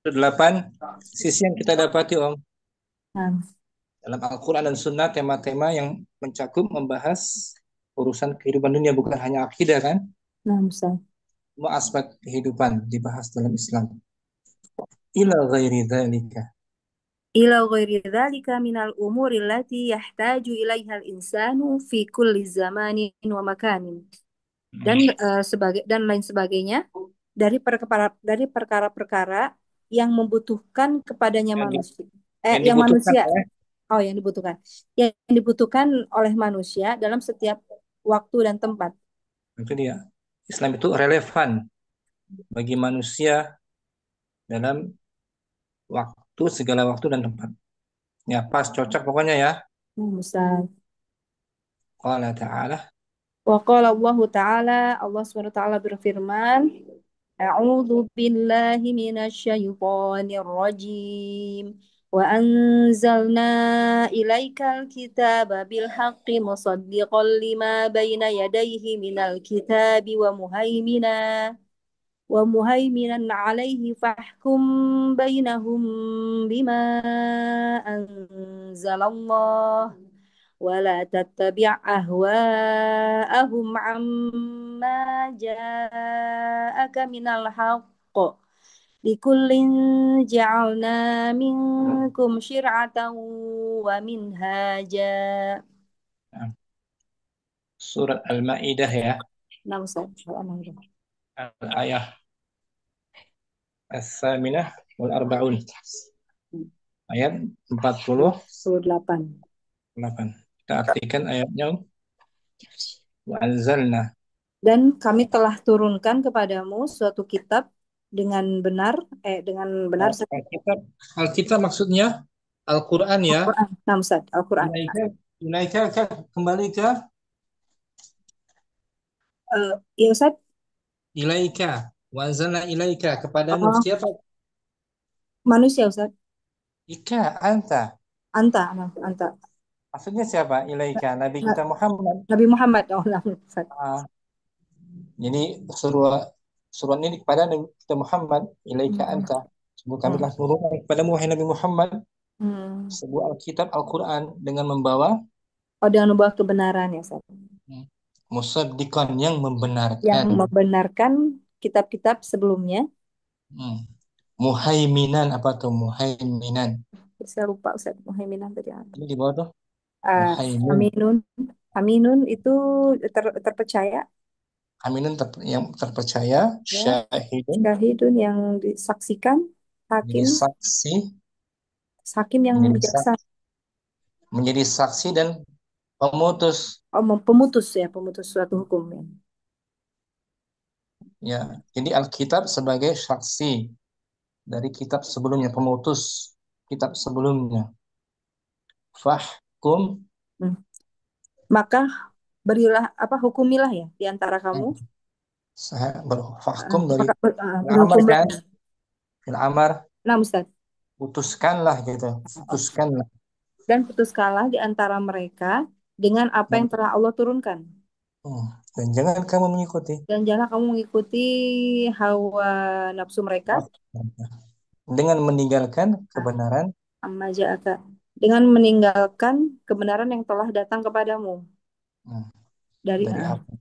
Itu 8 sisi yang kita dapati Om nah, dalam Al-Quran dan Sunnah, tema-tema yang mencakup membahas urusan kehidupan dunia, bukan hanya akidah kan, nah, Ustaz. semua aspek kehidupan dibahas dalam Islam. Ila ghairi dzalika. Ila ghairi dzalika minal umuri allati yahtaju ilaiha al-insanu fi kulli zamanin wa makanin. Dan dan lain sebagainya dari perkara-perkara yang membutuhkan kepadanya yang, di- manusia. yang Yang dibutuhkan manusia. oleh Oh, yang dibutuhkan. Yang dibutuhkan oleh manusia dalam setiap waktu dan tempat. itu dia. Islam itu relevan bagi manusia dalam segala waktu dan tempat. Ya, pas cocok pokoknya ya. Ustaz. Qala ta'ala. Wa qala Allah Ta'ala, Allah SWT berfirman, A'udzu billahi minasy syaithanir rajim. Wa anzalna ilaikal kitaba bil haqqi musaddiqan lima baina yadayhi minal kitabi wa muhaiminan alaihi fahkum bainahum bima anzalallah wa la tattabi' ahwa'ahum amma ja'aka minal haqq likullin ja'alna minkum syir'atan wa minhaja. Surat Al-Maidah ya. Nah, Ustaz, Al-Maidah. Al-ayah as-saminah wal arba'un. Ayat 48. 8. Kita artikan ayatnya. Wa anzalna. Dan kami telah turunkan kepadamu suatu kitab dengan benar, Alkitab, Alkitab maksudnya Al-Quran ya. Al-Quran. Nah, Ustaz, Al-Quran. Ilaika, ilaika kembali ke Ya Ustaz, ilaika. Wa anzalna ilaika kepadamu. oh, Siapa? manusia Ustaz. Ika, anta. Anta, nah, anta. Maksudnya siapa? Ilaika, Nabi Nah, kita Muhammad. Nabi Muhammad, oh, nah, Ustaz. Ah, jadi surat ini kepada Nabi kita Muhammad. Ilaika Hmm. anta. Sungguh kami Hmm. telah menurunkan kepadamu wahai Nabi Muhammad Hmm. sebuah Alkitab Al-Quran dengan membawa Oh, dengan membawa kebenaran ya Ustaz. musaddiqan yang Yang membenarkan, membenarkan kitab-kitab sebelumnya. hmm, muhaiminan, apa tuh muhaiminan? Saya lupa Ustaz, Muhaiminan tadi apa. Ini di bawah tuh Ah, muhaimin. Aminun. Aminun itu terpercaya Aminun yang terpercaya, ya. syahidun Syahidun yang disaksikan, jadi hakim, saksi, hakim yang menjadi bijaksana. menjadi saksi dan pemutus. Oh, pemutus ya, pemutus suatu hukum ya. Ya, jadi Alkitab sebagai saksi dari kitab sebelumnya, pemutus kitab sebelumnya. Fahkum, Hmm. Maka berilah apa hukumilah ya di antara kamu. fahkum dari Maka amar berhukumlah. kan, amar Nah, Ustaz. putuskanlah gitu, putuskanlah. Dan putuskanlah di antara mereka dengan apa Dan, yang telah Allah turunkan. dan jangan kamu mengikuti Dan jangan kamu mengikuti hawa nafsu mereka. dengan meninggalkan kebenaran Amma ja'aka. Dengan meninggalkan kebenaran yang telah datang kepadamu. hmm, Dari dari apa?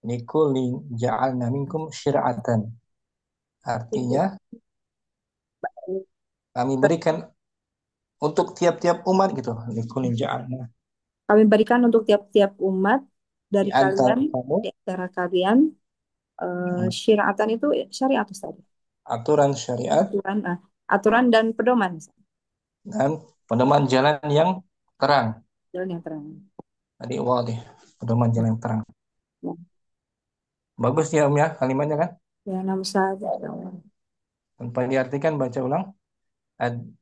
Likulli ja'alna minkum syir'atan. Artinya kami berikan untuk tiap-tiap umat gitu. Likulli ja'alna kami berikan untuk tiap-tiap umat di dari antara kalian, kamu di antara kalian, syariatan itu syariat Ustaz. aturan syariat Aturan, aturan dan pedoman. dan pedoman jalan yang terang. Jalan yang terang. Tadi wadih, pedoman jalan yang terang. Ya, Bagus ya Om ya kalimatnya kan? ya nama saja. Tanpa diartikan baca ulang. Ad-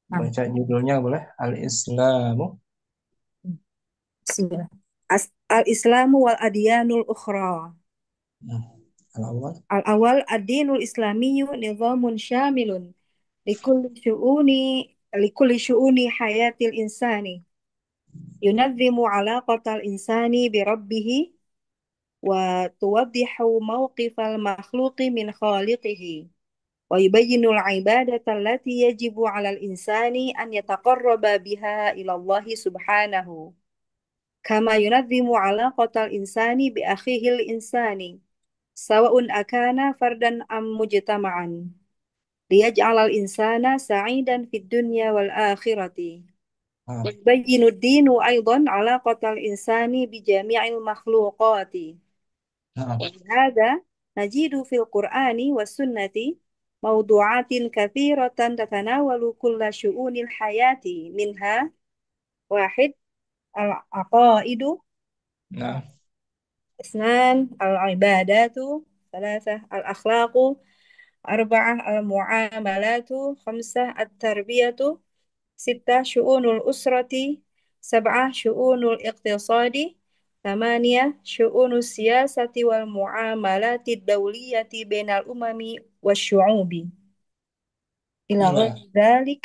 Nah, Baca judulnya boleh. Al-Islamu. Bismillah. al-Islamu wal adyanul ukhra. Al-awwal. Al-awwal ad-dinul islamiyyu nizamun syamilun likulli syu'uni likulli syu'uni hayatil insani yunazzimu alaqatal insani bi rabbih wa tuwaddihu mawqifal makhluqi min khaliqihi wa yubayyinul ibadata allati yajibu 'alal insani an yataqarraba biha ila Allah subhanahu kama yunazzimu alaqatal insani bi akhihil insani sawa'un akana fardan am mujtama'an liyaj'alal insana sa'idan fid dunya wal akhirati. Ah, Yubayyinu ad-dinu aidan 'alaqatal insani bi jami'il makhluqati. ah, Hadza najidu fil Qur'ani was sunnati mawdu'atin katsiratan tatanawalu kulla syu'unil hayati minha wahid al-aqaidu nah, isnan al-ibadatu ثلاثة الأخلاق أربعة المعاملات خمسة التربية ستة شؤون الأسرة سبعة شؤون الاقتصاد ثمانية شؤون السياسة والمعاملات الدولية بين الأمم والشعوب إلى غير iya. ذلك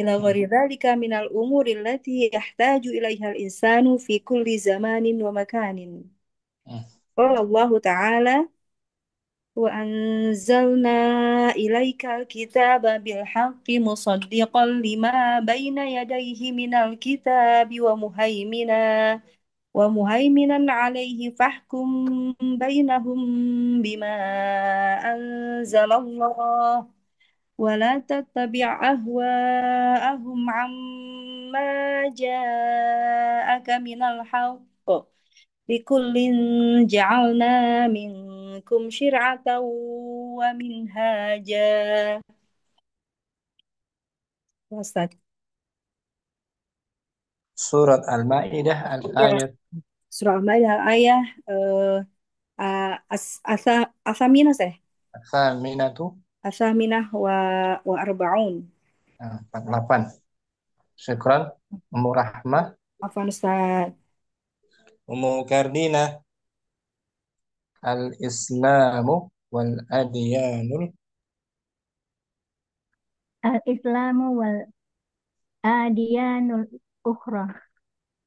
إلى Hmm, غير ذلك من الأمور التي يحتاج إليها الإنسان في كل زمان ومكان hmm. قال الله تعالى وأنزلنا إليك الكتاب بالحق مصدقا لما بين يديه من الكتاب ومهيمنا عليه فاحكم بينهم بما أنزل الله ولا تتبع أهواءهم عما جاءك من الحق لكل جعلنا منكم شرعة ومنهاجا Ustaz. Surat Al-Maidah Ya, al-ayat surah Al-Maidah ayah asaminah tsaminatu asaminah wa arbaun. 48. Syukran. Ummu Rahmah, Afwan Ustaz. Ummu Kardina, al-Islamu wal adyanul. Al-Islamu wal adiyanul ukhra.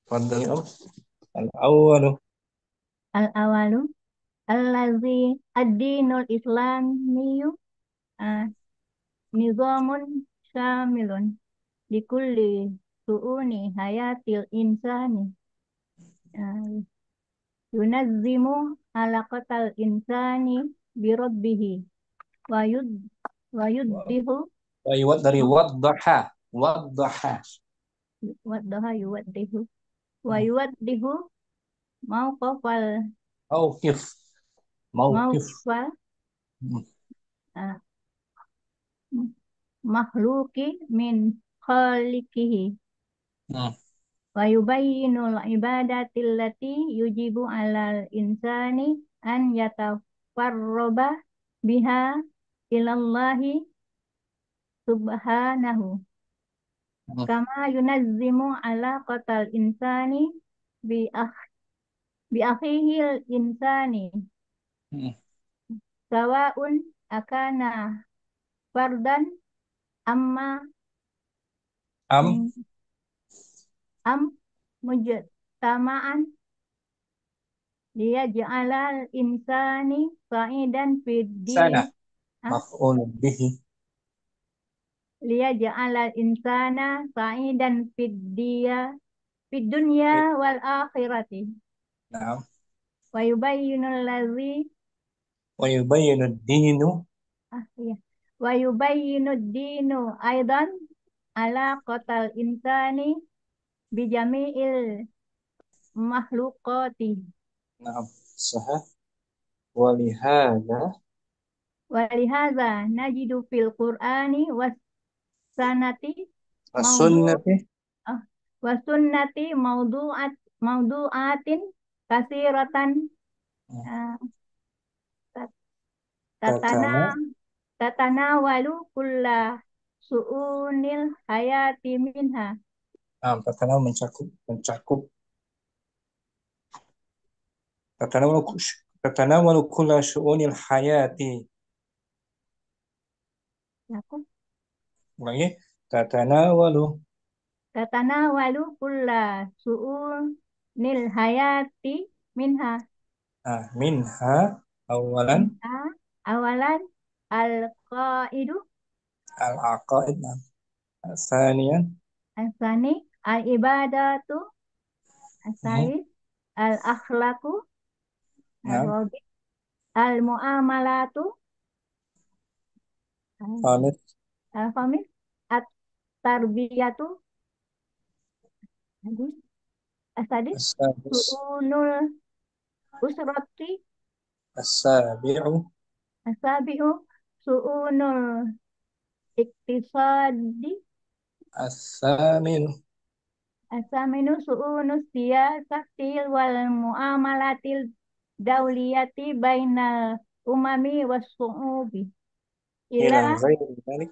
Fadli al-awwalu. Al-awalu allazi ad-dinul islamiyyu ah, nizamun syamilun likulli su'uni hayatil insani ah, yunazzimu alaqatal insani birabbihi wa yud wa yuddihu Dari waddaha. Waddaha. waddaha yuwaddihu wa yuwaddihu mauqafal Mauqif. Mauqif. mauqafal Hmm, ah, makhluki min khaliqihi hmm, wa yubayyinul ibadatil lati yujibu alal insani an yatafarroba biha ilallahi subhanahu hmm, kama yunazzimu ala qatal insani bi akh bi akhihil insani hmm. sawaun akana fardan amma Am mm, am mujtama'an dia ja'alal insani sa'idan fid din sana. ah, Maf'ul bihi. dia ja'alal insana sa'idan fid dunya wal akhirati Naam. wa yubayyinul ladzi Wa yubayyinu ad-dinu. iya wa yubayyinud dinu aidan ala qatal insani bijami'il makhluqati Naam. Sahih. Walihada wa lihaza najidu fil qur'ani was sanati maudu' as-sunnati. ah, wa sunnati maudu'atin kasiratan ah, tat- tatana Tatana. tatanawalu kulla su'unil hayati minha Tatana mencakup. Mencakup. تتناول تتناول كل شؤون الحياة. Aku ulangi, تتناول tatanawalu kulla su'unil hayati minha منها أولا minha awalan al-qaidu العقائد. ثانيا asani al-ibadatu مهم. asalis al-akhlaku نعم. al-rabi al-muamalatu خامس al-khamis at-tarbiyatu asadis السادس su'unul usrati السابع asabi'u su'unul iktisadi الثامن asaminu su'unus siyasatil wal muamalatil dawliyati bainal umami was su'ubi إلى ila غير ذلك.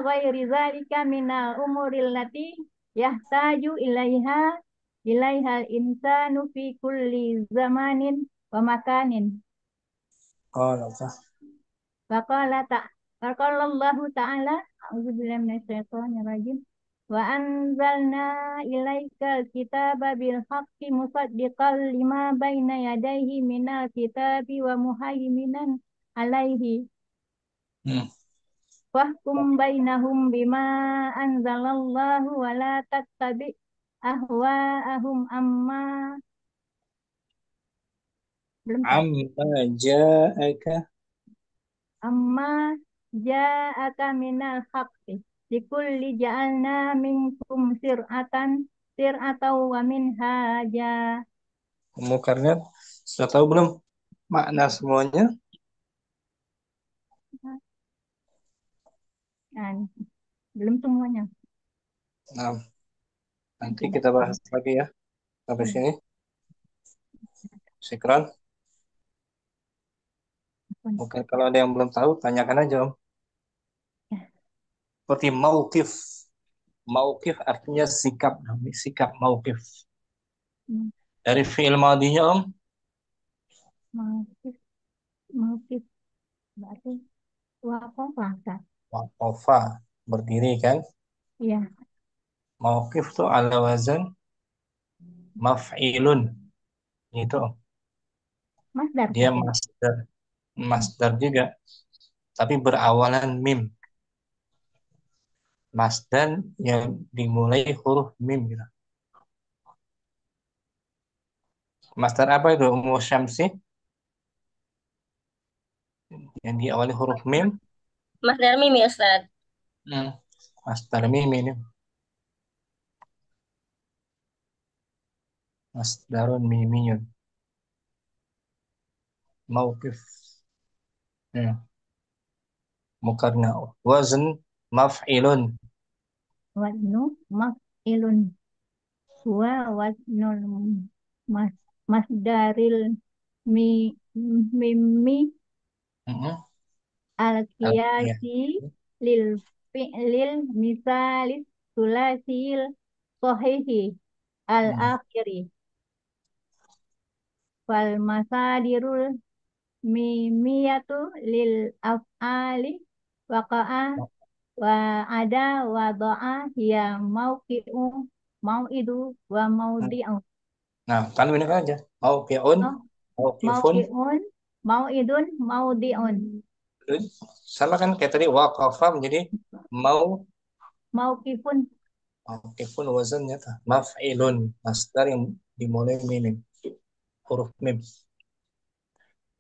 ghairi zalika minal umuril lati yahtaju ilaihal insanu fi kulli zamanin wa makanin. قال Faqala ta Faqala Allahu Ta'ala A'udzubillahi minasyaitonir rajim wa anzalna ilaikal kitaba bil haqqi musaddiqan lima baina yadayhi minal kitabi wa muhaiminan alaihi Hmm. fahkum bainahum bima anzalallahu wa la tattabi ahwa'ahum belum tak عما جاءك amma ja'aka minal haqqi likulli ja'alna minkum sir'atan wa minhaja. Mukarrar. Sudah tahu belum makna semuanya? Nah, belum semuanya. Nah, nanti Tidak. kita bahas lagi ya. Sampai Iya. sini. Syukran. Mungkin kalau ada yang belum tahu, tanyakan aja Om. Ya. Seperti mauqif. Mauqif artinya sikap. Sikap mauqif. Hmm. Dari fi'il madinya Om. Mauqif, mauqif berarti waqafah kan? Waqafa. Berdiri kan. Iya, Mauqif itu ala wazan maf'ilun. Itu Om. masdar Dia katanya. masdar. Masdar juga. Tapi berawalan mim. Masdar yang dimulai huruf mim gitu. Masdar apa itu? Ummu Syamsi yang diawali huruf mim. Masdar mim ya Ustaz. Hmm. Masdar mim ini. Masdarun mimiyun. Mauqif. Hmm. Mukarna. Wazn maf'ilun. Wadnu maf'ilun wa wadnul mas masdaril mi mimi Hmm. Ya. al-qiyasi lil fi'lil misalis sulasil sahihi Hmm. al-akhiri wal masadirul mimiyatu lil af'ali waqa'a wa ada wa do'a ya mauqi'u mau'idu wa maudi'u. Nah, tanwin aja. Mauqi'un, Oh, mauqifun. mauqi'un mau'idun maudi'un. Sama kan kayak tadi waqafa menjadi mau. Mauqifun Mauqifun wazannya maf'ilun. Masdar yang dimulai mim. Huruf mim.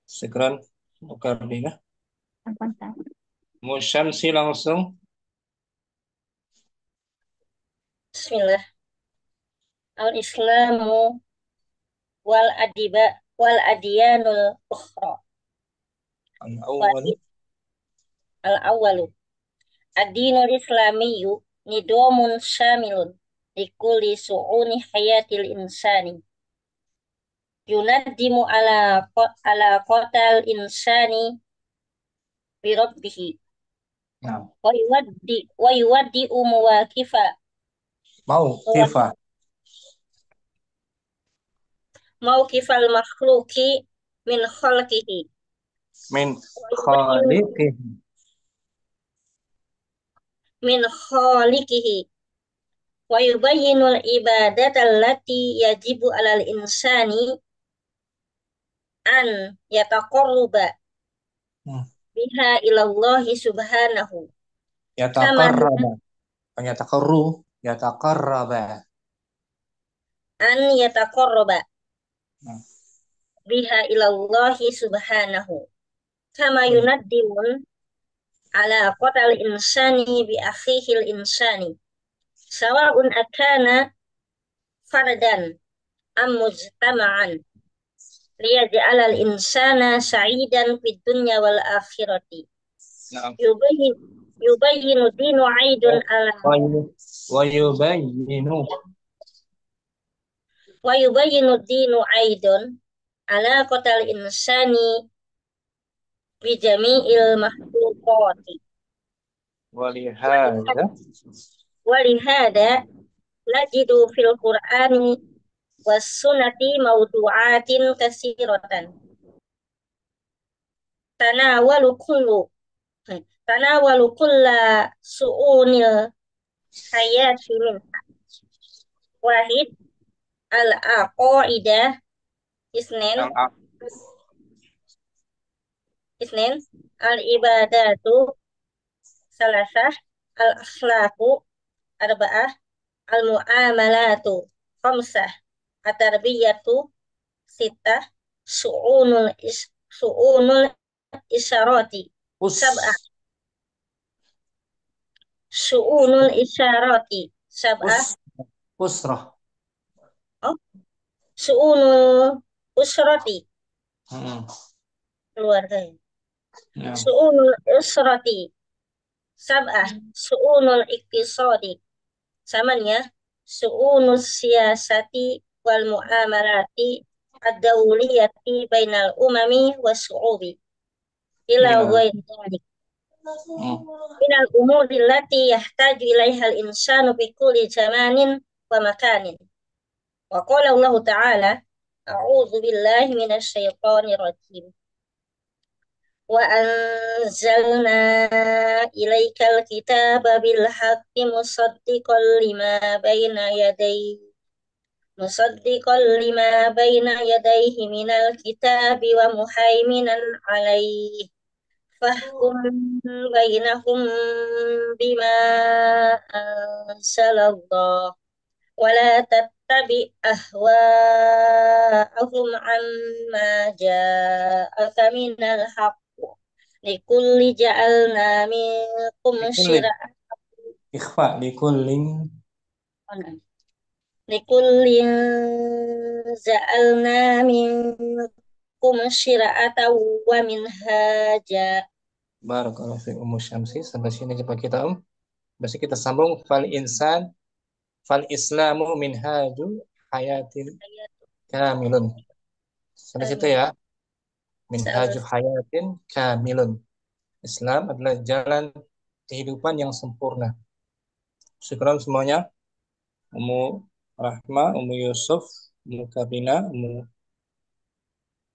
Sekarang Mukardina. apa tak? Musyamsi langsung. Bismillah. Al-Islamu wal adiyanul ukhra. Al-awwal. Al-awwalu ad-dinul islamiyyu nidamun syamilun likulli su'uni hayatil insani yunaddimu ala qatal insani bi rabbih Nah, wa yuwaddi mau kifa. mauqifal makhluqi min khalqihi Min wa yubayyinu khaliqih. min khaliqihi wa yubayyinul ibadata allati yajibu alal insani an yataqarruba Hmm. biha ilallahi subhanahu kama Yataqarraba. Yataqarru. Yataqarraba. an yataqarraba Hmm. biha ilallahi subhanahu kama yunaddimun ala qatal insani bi akhihil insani sawa'un akana fardan am mujtama'an liyaj'alal insana sa'idan fid dunya wal akhirati Na'am. yubayyin yubayyinu dinu aidun ala Wa yubayyinu. wa yubayyinu dinu aidun ala qatal insani bi jami'il makhluqati Walihada. walihada najidu fil qur'ani was sunnati mawdu'atin kasiratan tanawalu kullu tanawalu kulla su'unil hayati min wahid al aqaidah isnin Al- isnin al ibadatu salasah al akhlaqu arba'ah al muamalatu khamsah at tarbiyatu sittah su'unul isyarati Us. sab'ah su'unul isyarati sab'ah Us. Usrah. oh su'unul usrati Hmm. keluarga ya. Ya. Su'unul usrati sab'ah su'unul iktisadi samanya su'unus siyasati wal muamalati ad-dawliyati bainal umami was su'ubi ila Minal. ghairi dzalik Hmm. minal umuri allati yahtaju ilaiha al-insanu fi kulli zamanin wa makanin wa qala Allah ta'ala a'udzu billahi minasy syaithanir rajim wa anzalna ilaikal kitaba bil haqqi musaddiqan lima baina yadayhi minal kitabi wa muhaiminan alaihi fahkum bainahum bima anzalallah wa la tattabi ahwa'ahum amma ja'aka minal haqq likulli ja'alna minkum Likulli. syira'atan Ikhfa. Likullin. likullin ja'alna minkum syira'atan wa minhaja. Barakallahu fi Ummu Syamsi. Sampai sini jumpa kita, Masih kita sambung. Fal insan. Fal islamu minhaju hayatin kamilun. Sampai situ ya. Minhaju hayatin kamilun. Islam adalah jalan kehidupan yang sempurna. Syukran semuanya. Ummu Rahma, Ummu Yusuf, Ummu Kabina, Ummu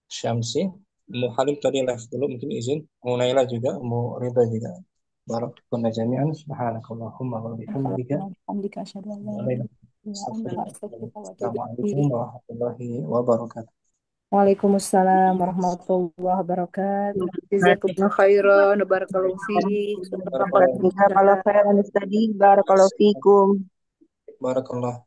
Syamsi, Ummu Halim tadi live dulu mungkin izin. Ummu Naila juga, Ummu Ridha juga. Barakallahu jami'an. Subhanakallahumma wa bihamdika. Alhamdulillah, asyhadu an la ilaha illa anta astaghfiruka wa atubu Assalamualaikum ilaik. warahmatullahi wabarakatuh. Waalaikumsalam warahmatullahi wabarakatuh. Jazakumullah khairan, barakallahu fiik. Barakallahu Jazakallah khairan Ustadi, barakallahu fikum. Barakallah.